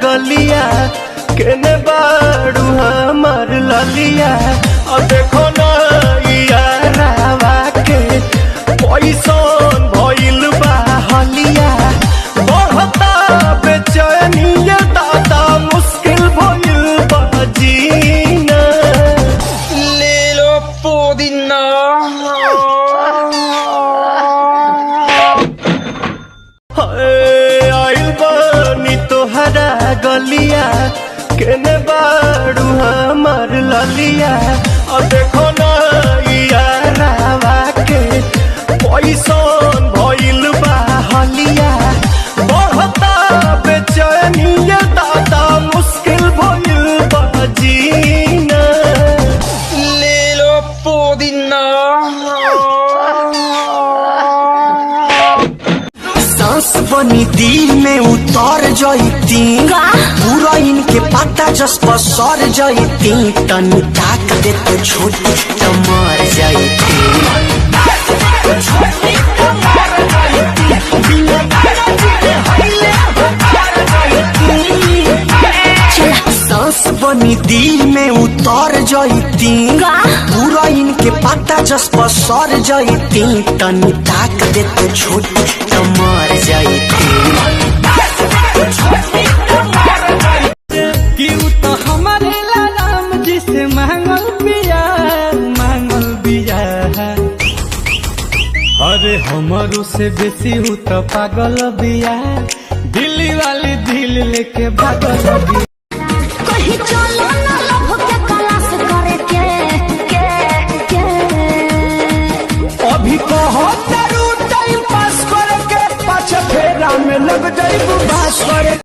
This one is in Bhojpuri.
गलिया केने बाड़ू हमार ललिया और देखो ना यारावा के पैसन भइल बा हलिया बढ़ता बेचैनिया दादा मुश्किल भइल बा जीना ले लो पुदीना आइल बानी तोहरा गलिया केने बाड़ू हमार ललिया और देखो ना यारावा के पैसन भइल बा हलिया बढ़ता बेचैनिया दादा मुश्किल भइल बा जीना ले लो पुदीना सांस बनी दिल में उतर जईती पूरा इनके पता जस पर सर जईती तनी ताक दे तो छोटी तो मर जईती सांस बनी दिल में उतर जईती पूरा इनके पता जस पर सर जईती तनी ताक दे तो छोटी तो मर जईती तो हमारे राम जी से मांगल बिया अरे हमारो से बेसी हूँ तो पागल बिया दिल्ली वाली दिल लेके भागल बिया कहीं चलो